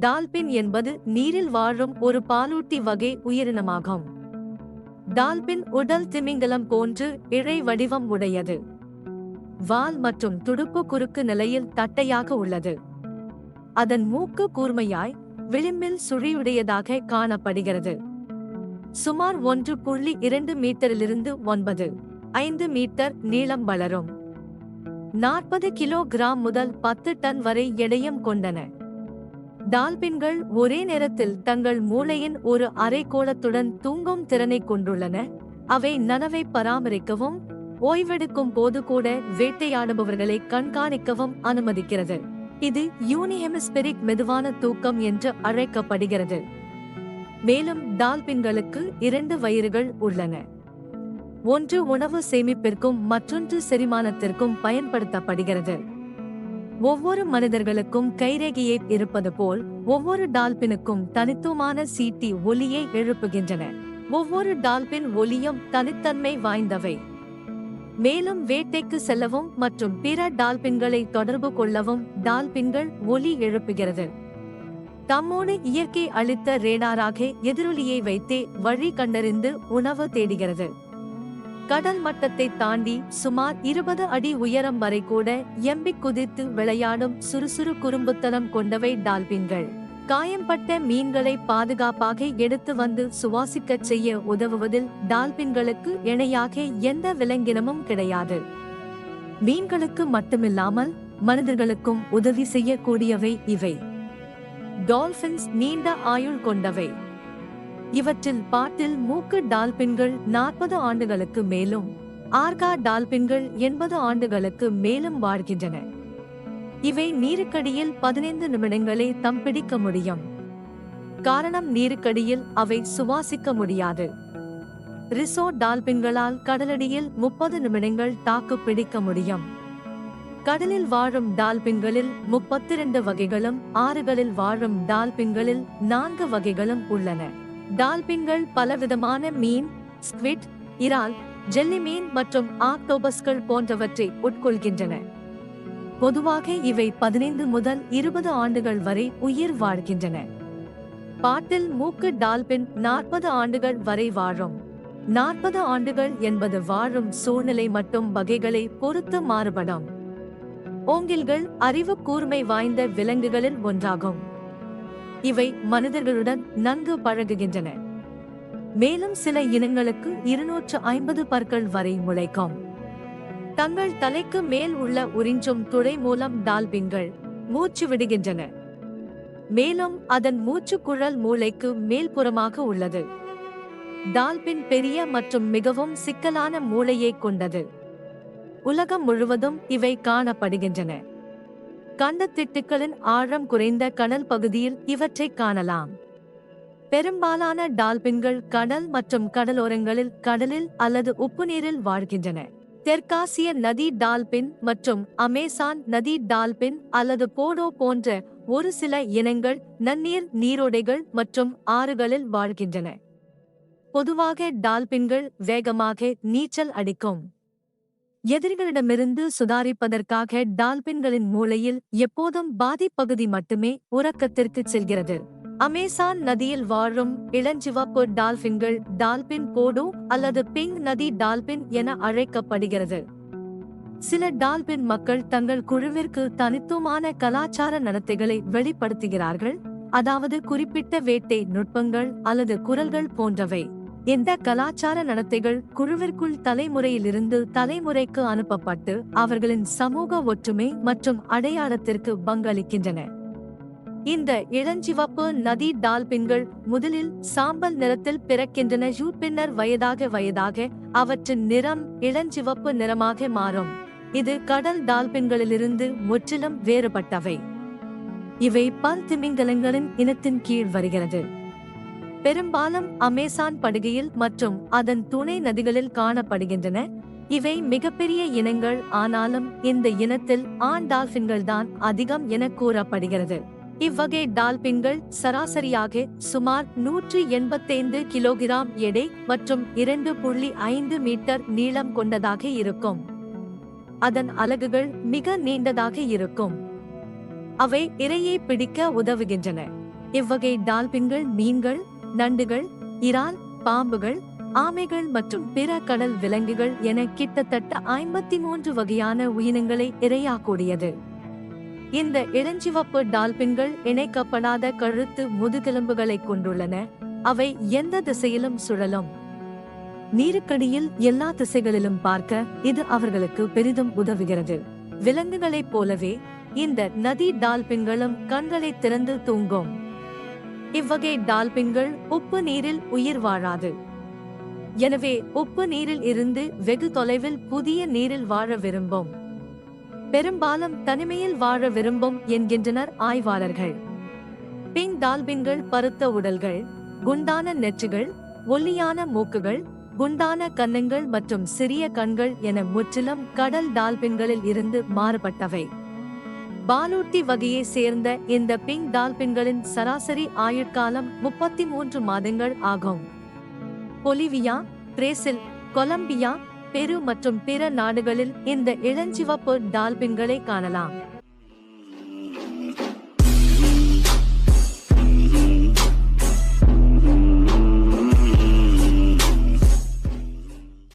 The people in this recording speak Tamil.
டால்பின் என்பது நீரில் வாழும் ஒரு பாலூட்டி வகை உயிரினமாகும். டால்பின் உடல் திமிங்கலம் போன்று இழை வடிவம் உடையது. வால் மற்றும் துடுப்பு குறுக்கு நிலையில் தட்டையாக உள்ளது. அதன் மூக்கு கூர்மையாய் விளிம்பில் சுழியுடையதாக காணப்படுகிறது. சுமார் 1.2 மீட்டரிலிருந்து 9.5 மீட்டர் நீளம் வளரும். 40 கிலோகிராம் முதல் 10 டன் வரை எடையும் கொண்டன. டால்பின்கள் ஒரே நேரத்தில் தங்கள் மூளையின் ஒரு அரைக்கோளத்துடன் தூங்கும் திறனை கொண்டுள்ளன. அவை நனவை பராமரிக்கவும் ஓய்வெடுக்கும் போது கூட வேட்டையாடுபவர்களை கண்காணிக்கவும் அனுமதிக்கிறது. இது யூனிஹெமிஸ்பெரிக் மெதுவான தூக்கம் என்று அழைக்கப்படுகிறது. மேலும் டால்பின்களுக்கு 2 வயிறுகள் உள்ளன. ஒன்று உணவு சேமிப்பிற்கும் மற்றொன்று செரிமானத்திற்கும் பயன்படுத்தப்படுகிறது. ஒவ்வொரு மனிதர்களுக்கும் கைரேகையை இருப்பது போல் ஒவ்வொரு டால்பினுக்கும் தனித்துவமான சீட்டி ஒலியை எழுப்புகின்றன. ஒவ்வொரு டால்பின் ஒலியும் தனித்தன்மை வாய்ந்தவை. மேலும் வேட்டைக்கு செல்லவும் மற்றும் பிற டால்பின்களை தொடர்பு கொள்ளவும் டால்பின்கள் ஒலி எழுப்புகிறது. தம்மோடு இயற்கை அளித்த ரேடாராக எதிரொலியை வைத்தே வழி கண்டறிந்து உணவு தேடுகிறது. கடல் மட்டத்தை தாண்டி சுமார் 20 அடி உயரம் வரை கூட எம்பிக் குதித்து விளையாடும் சுறுசுறு குறும்புத்தனம் கொண்டவை டால்பின்கள். காயம்பட்ட மீன்களை பாதுகாப்பாக எடுத்து வந்து சுவாசிக்கச் செய்ய உதவுவதில் டால்பின்களுக்கு இணையாக எந்த விலங்கினமும் கிடையாது. மீன்களுக்கு மட்டுமில்லாமல் மனிதர்களுக்கும் உதவி செய்யக்கூடியவை இவை. டால்பின்ஸ் நீண்ட ஆயுள் கொண்டவை. இவற்றில் பாட்டில் மூக்கு டால்பின்கள் 40 ஆண்டுகளுக்கு மேலும் ஆர்கா டால்பின்கள் 80 ஆண்டுகளுக்கு மேலும் வாழ்கின்றன. இவை நீருக்கடியில் 15 நிமிடங்களே தம் பிடிக்க முடியும். காரணம் நீருக்கடியில் அவை சுவாசிக்க முடியாது. ரிசோ டால்பின்களால் கடலடியில் 30 நிமிடங்கள் தாக்கு பிடிக்க முடியும். கடலில் வாழும் டால்பின்களில் 32 வகைகளும் ஆறுகளில் வாழும் டால்பின்களில் 4 வகைகளும் உள்ளன. டால்பின்கள் பலவிதமான மீன், ஸ்க்விட், இறால், ஜெல்லி மீன் மற்றும் ஆக்டோபஸ்கள் போன்றவற்றை உட்கொள்கின்றன. பொதுவாக இவை 15 முதல் 20 ஆண்டுகள் வரை உயிர் வாழ்கின்றன. பாட்டில் மூக்கு டால்பின் 40 ஆண்டுகள் வரை வாழும். 40 ஆண்டுகள் என்பது வாழும் சூழ்நிலை மற்றும் வகைகளை பொறுத்து மாறுபடும். ஓங்கில்கள் அறிவு கூர்மை வாய்ந்த விலங்குகளில் ஒன்றாகும். இவை மனிதர்களுடன் நன்கு பழகுகின்றன. மேலும் சில இனங்களுக்கு 250 பற்கள் வரை முளைக்கும். தங்கள் தலைக்கு மேல் உள்ள உறிஞ்சும் துளை மூலம் டால்பின்கள் மூச்சு விடுகின்றன. மேலும் அதன் மூச்சுக்குழல் மூளைக்கு மேல்புறமாக உள்ளது. டால்பின் பெரிய மற்றும் மிகவும் சிக்கலான மூளையை கொண்டது. உலகம் முழுவதும் இவை காணப்படுகின்றன. கண்டத்திட்டுக்களின் ஆழம் குறைந்த கடல் பகுதியில் இவற்றை காணலாம். பெரும்பாலான டால்பின்கள் கடல் மற்றும் கடலோரங்களில் கடலில் அல்லது உப்புநீரில் வாழ்கின்றன. தெற்காசிய நதி டால்பின் மற்றும் அமேசான் நதி டால்பின் அல்லது போடோ போன்ற ஒரு சில இனங்கள் நன்னீர் நீரோடைகள் மற்றும் ஆறுகளில் வாழ்கின்றன. பொதுவாக டால்பின்கள் வேகமாக நீச்சல் அடிக்கும். எதிரிகளிடமிருந்து சுதாரிப்பதற்காக டால்பின்களின் மூளையில் எப்போதும் பாதிப்பகுதி மட்டுமே உறக்கத்திற்கு செல்கிறது. அமேசான் நதியில் வாழும் இளஞ்சிவப்பு டால்பின்கள் டால்பின் போடோ அல்லது பிங்க் நதி டால்பின் என அழைக்கப்படுகிறது. சில டால்பின் மக்கள் தங்கள் குழுவிற்கு தனித்துவமான கலாச்சார நடத்தைகளை வெளிப்படுத்துகிறார்கள், அதாவது குறிப்பிட்ட வேட்டை நுட்பங்கள் அல்லது குரல்கள் போன்றவை. இந்த கலாச்சார நடத்தைகள் குழுவிற்குள் தலைமுறையிலிருந்து தலைமுறைக்கு அனுப்பப்பட்டு அவர்களின் சமூக ஒற்றுமை மற்றும் அடையாளத்திற்கு பங்களிக்கின்றன. இந்த இளஞ்சிவப்பு நதி டால்பின்கள் முதலில் சாம்பல் நிறத்தில் பிறக்கின்றன. பின்னர் வயதாக அவற்றின் நிறம் இளஞ்சிவப்பு நிறமாக மாறும். இது கடல் டால்பின்களிலிருந்து முற்றிலும் வேறுபட்டவை. இவை பல் திமிங்கலங்களின் இனத்தின் கீழ் வருகிறது. பெரும்பாலும் அமேசான் படுகையில் மற்றும் அதன் துணை நதிகளில் காணப்படுகின்றன. இவை மிகப்பெரிய இனங்கள், ஆனாலும் இந்த இனத்தில் ஆண் டால்பின்கள் தான் அதிகம் என கூறப்படுகிறது. இவ்வகை டால்பின்கள் சராசரியாக சுமார் 185 கிலோகிராம் எடை மற்றும் 2.5 மீட்டர் நீளம் கொண்டதாக இருக்கும். அதன் அலகுகள் மிக நீண்டதாக இருக்கும். அவை இரையை பிடிக்க உதவுகின்றன. இவ்வகை டால்பின்கள் மீன்கள், நண்டுகள், இறால், பாம்புகள், ஆமைகள் மற்றும் பிற கடல் விலங்குகள் என கிட்டத்தட்ட 53 வகையான உயிரினங்களை இரையாக்கூடியது. இந்த இளஞ்சிவப்பு டால்பின்கள் இணைக்கப்படாத கழுத்து முதுகெலும்புகளை கொண்டுள்ளன. அவை எந்த திசையிலும் சுழலும். நீருக்கடியில் எல்லா திசைகளிலும் பார்க்க இது அவர்களுக்கு பெரிதும் உதவுகிறது. விலங்குகளைப் போலவே இந்த நதி டால்பின்களும் கண்களை திறந்து தூங்கும். இவ்வகை டால்பின்கள் உப்பு நீரில் உயிர் வாழாது. எனவே உப்பு நீரில் இருந்து வெகு தொலைவில் புதிய நீரில் வாழ விரும்பும். பெரும்பாலும் தனிமையில் வாழ விரும்பும் என்கின்றனர் ஆய்வாளர்கள். பிங்க் டால்பின்கள் பருத்த உடல்கள், குண்டான நெற்றிகள், ஒல்லியான மூக்குகள், குண்டான கன்னங்கள் மற்றும் சிறிய கண்கள் என முற்றிலும் கடல் டால்பின்களில் இருந்து மாறுபட்டவை. பாலூட்டி வகையை சேர்ந்த இந்த பிங்க் டால்பின்களின் சராசரி ஆயுட்காலம் 33 மாதங்கள் ஆகும். பொலிவியா, பிரேசில், கொலம்பியா, பெரு மற்றும் பிற நாடுகளில் இந்த இளஞ்சிவப்பு டால்பின்களை காணலாம்.